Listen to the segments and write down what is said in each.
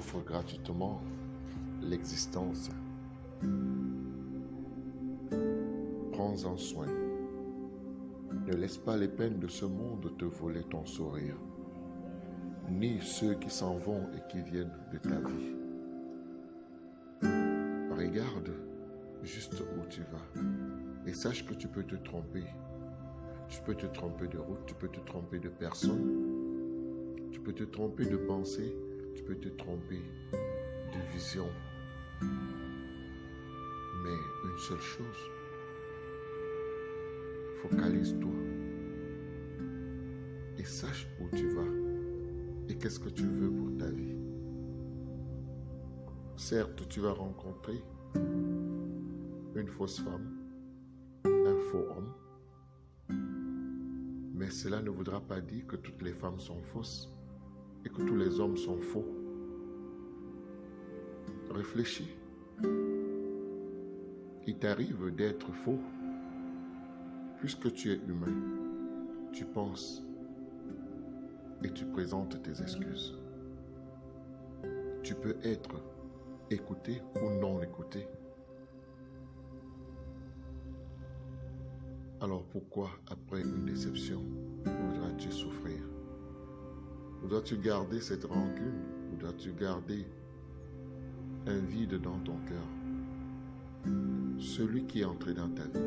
t'offre gratuitement l'existence. Prends-en soin. Ne laisse pas les peines de ce monde te voler ton sourire, ni ceux qui s'en vont et qui viennent de ta vie. Regarde juste où tu vas et sache que tu peux te tromper. Tu peux te tromper de route, tu peux te tromper de personne, tu peux te tromper de pensée, tu peux te tromper de vision. Mais une seule chose, focalise-toi et sache où tu vas et qu'est-ce que tu veux pour ta vie. Certes, tu vas rencontrer une fausse femme, un faux homme, mais cela ne voudra pas dire que toutes les femmes sont fausses et que tous les hommes sont faux. Réfléchis. Il t'arrive d'être faux. Puisque tu es humain, tu penses et tu présentes tes excuses. Tu peux être écouté ou non écouté. Alors pourquoi, après une déception, voudras-tu souffrir? Voudras-tu garder cette rancune? Voudras-tu garder un vide dans ton cœur? Celui qui est entré dans ta vie,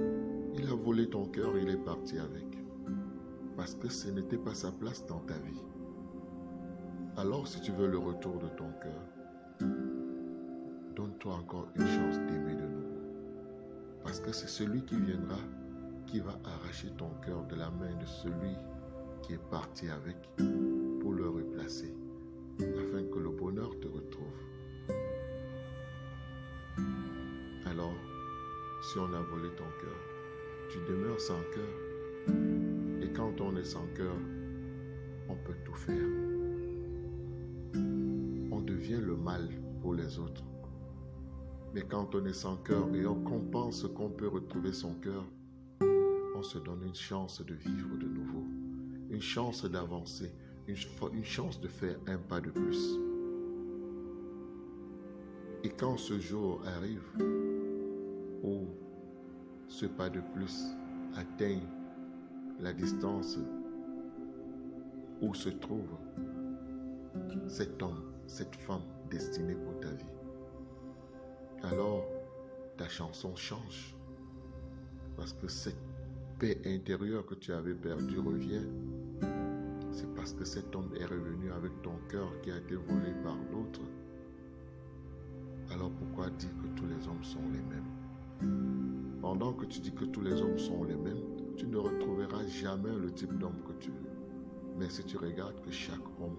il a volé ton cœur, il est parti avec. Parce que ce n'était pas sa place dans ta vie. Alors si tu veux le retour de ton cœur, donne-toi encore une chance d'aimer de nouveau. Parce que c'est celui qui viendra qui va arracher ton cœur de la main de celui qui est parti avec pour le replacer, afin que le bonheur te retrouve. Alors, si on a volé ton cœur, tu demeures sans cœur. Et quand on est sans cœur, on peut tout faire. On devient le mal pour les autres. Mais quand on est sans cœur et qu'on pense qu'on peut retrouver son cœur, on se donne une chance de vivre de nouveau, une chance d'avancer, une chance de faire un pas de plus. Et quand ce jour arrive où ce pas de plus atteint la distance où se trouve cet homme, cette femme destinée pour ta vie, alors ta chanson change. Parce que cette paix intérieure que tu avais perdue revient. C'est parce que cet homme est revenu avec ton cœur qui a été volé par d'autres. Alors pourquoi dire que tous les hommes sont les mêmes? Pendant que tu dis que tous les hommes sont les mêmes, tu ne retrouveras jamais le type d'homme que tu veux. Mais si tu regardes que chaque homme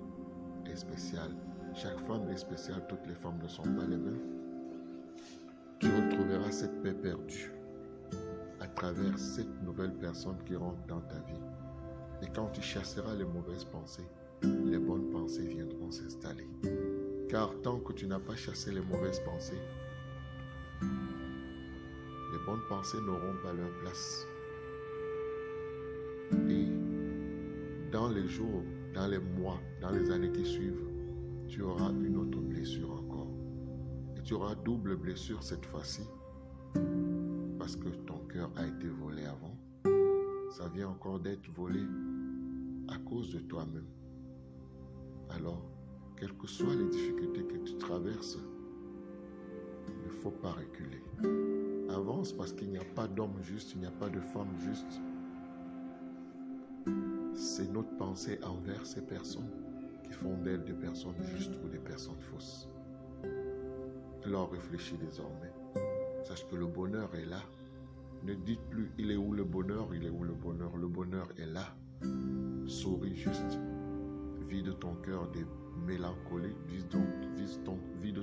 est spécial, chaque femme est spéciale, toutes les femmes ne sont pas les mêmes, tu retrouveras cette paix perdue à travers cette nouvelle personne qui rentre dans ta vie. Et quand tu chasseras les mauvaises pensées, les bonnes pensées viendront s'installer. Car tant que tu n'as pas chassé les mauvaises pensées, les bonnes pensées n'auront pas leur place. Et dans les jours, dans les mois, dans les années qui suivent, tu auras une autre blessure encore. Et tu auras double blessure cette fois-ci, parce que ton cœur a été volé avant. Ça vient encore d'être volé à cause de toi-même. Alors, quelles que soient les difficultés que tu traverses, il ne faut pas reculer. Avance parce qu'il n'y a pas d'homme juste, il n'y a pas de femme juste. C'est notre pensée envers ces personnes qui font d'elles des personnes justes ou des personnes fausses. Alors réfléchis désormais. Sache que le bonheur est là. Ne dites plus il est où le bonheur, il est où le bonheur. Le bonheur est là. Souris juste. Vide ton cœur des mélancolies, vide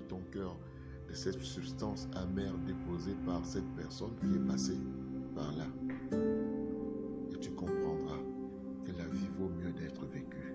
ton cœur de cette substance amère déposée par cette personne qui est passée par là. Et tu comprendras que la vie vaut mieux d'être vécue.